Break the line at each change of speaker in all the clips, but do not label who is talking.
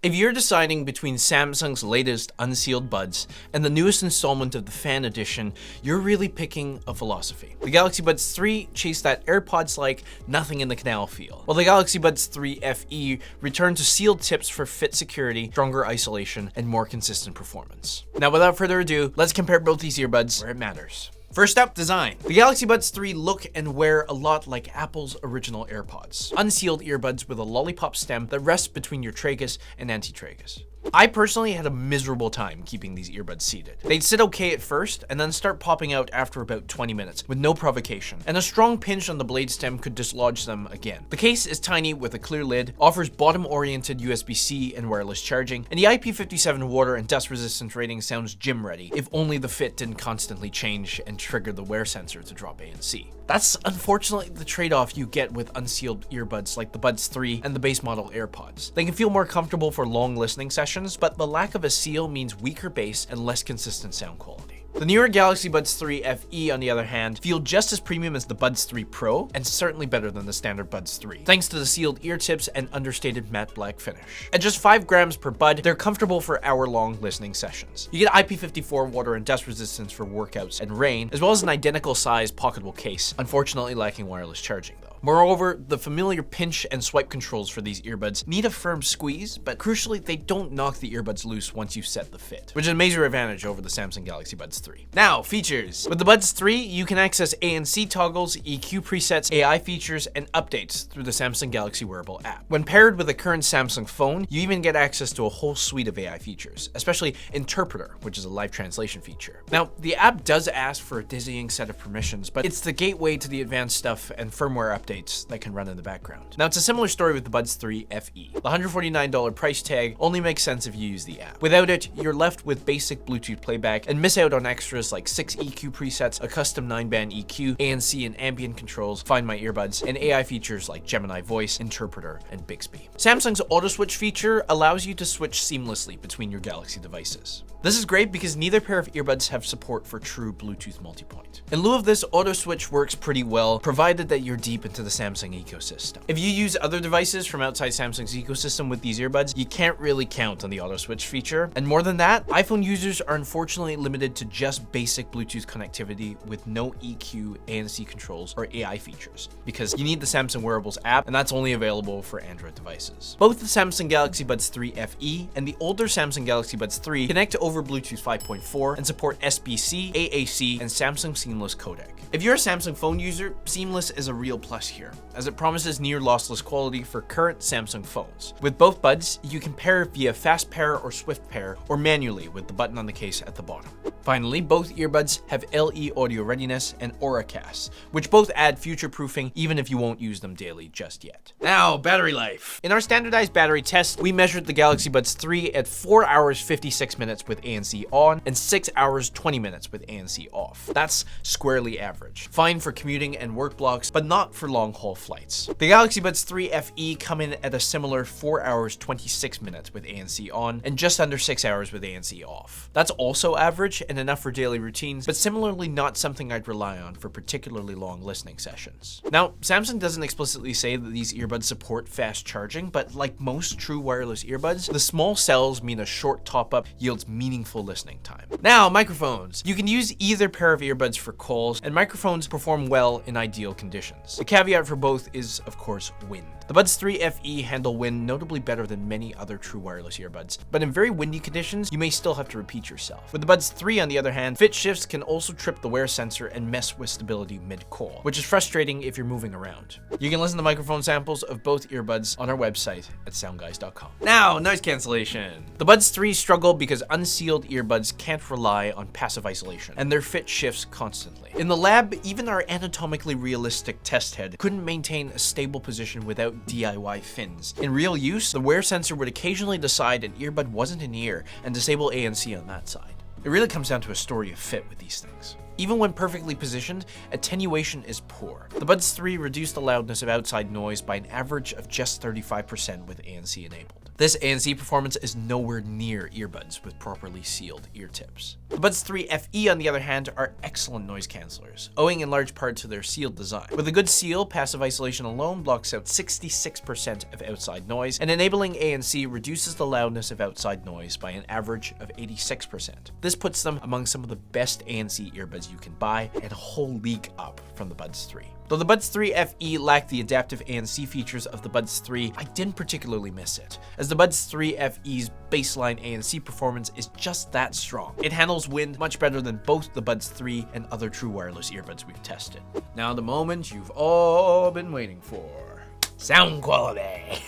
If you're deciding between Samsung's latest unsealed buds and the newest installment of the Fan Edition, you're really picking a philosophy. The Galaxy Buds 3 chased that AirPods-like nothing in the canal feel, while the Galaxy Buds 3 FE returned to sealed tips for fit security, stronger isolation, and more consistent performance. Now, without further ado, let's compare both these earbuds where it matters. First up, design. The Galaxy Buds 3 look and wear a lot like Apple's original AirPods. Unsealed earbuds with a lollipop stem that rests between your tragus and antitragus. I personally had a miserable time keeping these earbuds seated. They'd sit okay at first, and then start popping out after about 20 minutes, with no provocation, and a strong pinch on the blade stem could dislodge them again. The case is tiny with a clear lid, offers bottom-oriented USB-C and wireless charging, and the IP57 water and dust resistance rating sounds gym-ready, if only the fit didn't constantly change and trigger the wear sensor to drop ANC. That's unfortunately the trade-off you get with unsealed earbuds like the Buds 3 and the base model AirPods. They can feel more comfortable for long listening sessions, but the lack of a seal means weaker bass and less consistent sound quality. The newer Galaxy Buds 3 FE, on the other hand, feel just as premium as the Buds 3 Pro, and certainly better than the standard Buds 3, thanks to the sealed ear tips and understated matte black finish. At just 5 grams per bud, they're comfortable for hour-long listening sessions. You get IP54 water and dust resistance for workouts and rain, as well as an identical size pocketable case, unfortunately lacking wireless charging though. Moreover, the familiar pinch and swipe controls for these earbuds need a firm squeeze, but crucially, they don't knock the earbuds loose once you set the fit, which is a major advantage over the Samsung Galaxy Buds 3. Now, features. With the Buds 3, you can access ANC toggles, EQ presets, AI features, and updates through the Samsung Galaxy Wearable app. When paired with a current Samsung phone, you even get access to a whole suite of AI features, especially Interpreter, which is a live translation feature. Now, the app does ask for a dizzying set of permissions, but it's the gateway to the advanced stuff and firmware updates that can run in the background. Now, it's a similar story with the Buds 3 FE. The $149 price tag only makes sense if you use the app. Without it, you're left with basic Bluetooth playback and miss out on extras like 6 EQ presets, a custom 9-band EQ, ANC and ambient controls, Find My Earbuds, and AI features like Gemini Voice, Interpreter, and Bixby. Samsung's Auto Switch feature allows you to switch seamlessly between your Galaxy devices. This is great because neither pair of earbuds have support for true Bluetooth multipoint. In lieu of this, Auto Switch works pretty well, provided that you're deep into the Samsung ecosystem. If you use other devices from outside Samsung's ecosystem with these earbuds, you can't really count on the Auto Switch feature. And more than that, iPhone users are unfortunately limited to just basic Bluetooth connectivity with no EQ, ANC controls, or AI features, because you need the Samsung Wearables app, and that's only available for Android devices. Both the Samsung Galaxy Buds 3 FE and the older Samsung Galaxy Buds 3 connect over Bluetooth 5.4 and support SBC, AAC, and Samsung Seamless codec. If you're a Samsung phone user, Seamless is a real plus here, as it promises near lossless quality for current Samsung phones. With both buds, you can pair via fast pair or swift pair, or manually with the button on the case at the bottom. Finally, both earbuds have LE audio readiness and Auracast, which both add future-proofing even if you won't use them daily just yet. Now, battery life. In our standardized battery test, we measured the Galaxy Buds 3 at 4 hours 56 minutes with ANC on and 6 hours 20 minutes with ANC off. That's squarely average. Fine for commuting and work blocks, but not for long-haul flights. The Galaxy Buds 3 FE come in at a similar 4 hours 26 minutes with ANC on and just under 6 hours with ANC off. That's also average and enough for daily routines, but similarly not something I'd rely on for particularly long listening sessions. Now, Samsung doesn't explicitly say that these earbuds support fast charging, but like most true wireless earbuds, the small cells mean a short top-up yields meaningful listening time. Now, microphones. You can use either pair of earbuds for calls, and microphones perform well in ideal conditions. The caveat for both is, of course, wind. The Buds 3 FE handle wind notably better than many other true wireless earbuds, but in very windy conditions, you may still have to repeat yourself. With the Buds 3, on the other hand, fit shifts can also trip the wear sensor and mess with stability mid-call, which is frustrating if you're moving around. You can listen to microphone samples of both earbuds on our website at SoundGuys.com. Now, noise cancellation. The Buds 3 struggle because unsealed earbuds can't rely on passive isolation, and their fit shifts constantly. In the lab, even our anatomically realistic test head couldn't maintain a stable position without DIY fins. In real use, the wear sensor would occasionally decide an earbud wasn't in ear and disable ANC on that side. It really comes down to a story of fit with these things. Even when perfectly positioned, attenuation is poor. The Buds 3 reduced the loudness of outside noise by an average of just 35% with ANC enabled. This ANC performance is nowhere near earbuds with properly sealed ear tips. The Buds 3 FE, on the other hand, are excellent noise cancelers, owing in large part to their sealed design. With a good seal, passive isolation alone blocks out 66% of outside noise, and enabling ANC reduces the loudness of outside noise by an average of 86%. This puts them among some of the best ANC earbuds you can buy, and a whole league up from the Buds 3. Though the Buds 3 FE lacked the adaptive ANC features of the Buds 3, I didn't particularly miss it, as the Buds 3 FE's baseline ANC performance is just that strong. It handles wind much better than both the Buds 3 and other true wireless earbuds we've tested. Now the moment you've all been waiting for. Sound quality!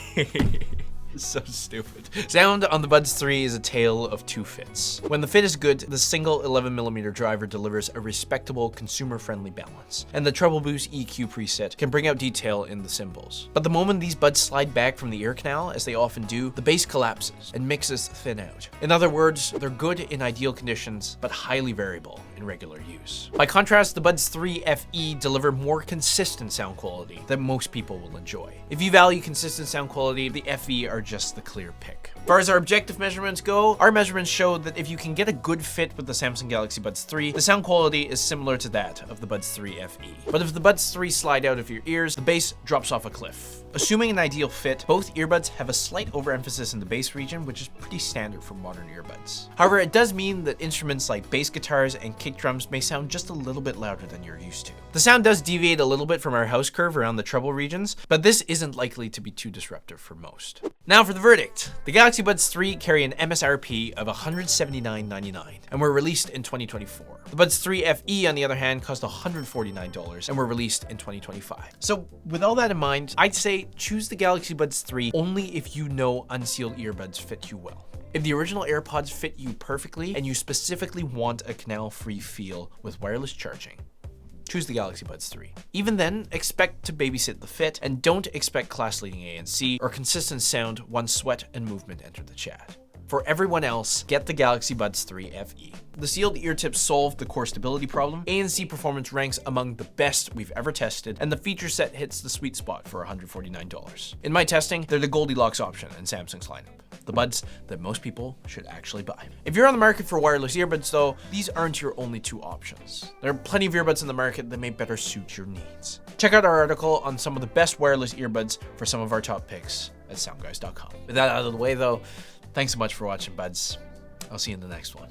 So stupid. Sound on the Buds 3 is a tale of two fits. When the fit is good, the single 11mm driver delivers a respectable, consumer-friendly balance, and the Treble Boost EQ preset can bring out detail in the cymbals. But the moment these buds slide back from the ear canal, as they often do, the bass collapses and mixes thin out. In other words, they're good in ideal conditions, but highly variable in regular use. By contrast, the Buds 3 FE deliver more consistent sound quality that most people will enjoy. If you value consistent sound quality, the FE are just the clear pick. As far as our objective measurements go, our measurements show that if you can get a good fit with the Samsung Galaxy Buds 3, the sound quality is similar to that of the Buds 3 FE. But if the Buds 3 slide out of your ears, the bass drops off a cliff. Assuming an ideal fit, both earbuds have a slight overemphasis in the bass region, which is pretty standard for modern earbuds. However, it does mean that instruments like bass guitars and kick drums may sound just a little bit louder than you're used to. The sound does deviate a little bit from our house curve around the treble regions, but this isn't likely to be too disruptive for most. Now for the verdict. The Galaxy Buds 3 carry an MSRP of $179.99 and were released in 2024. The Buds 3 FE, on the other hand, cost $149 and were released in 2025. So with all that in mind, I'd say choose the Galaxy Buds 3 only if you know unsealed earbuds fit you well. If the original AirPods fit you perfectly and you specifically want a canal-free feel with wireless charging, choose the Galaxy Buds 3. Even then, expect to babysit the fit and don't expect class-leading ANC or consistent sound once sweat and movement enter the chat. For everyone else, get the Galaxy Buds 3 FE. The sealed ear tips solve the core stability problem, ANC performance ranks among the best we've ever tested, and the feature set hits the sweet spot for $149. In my testing, they're the Goldilocks option in Samsung's lineup. The buds that most people should actually buy. If you're on the market for wireless earbuds though, these aren't your only two options. There are plenty of earbuds in the market that may better suit your needs. Check out our article on some of the best wireless earbuds for some of our top picks at SoundGuys.com. With that out of the way though, thanks so much for watching, buds. I'll see you in the next one.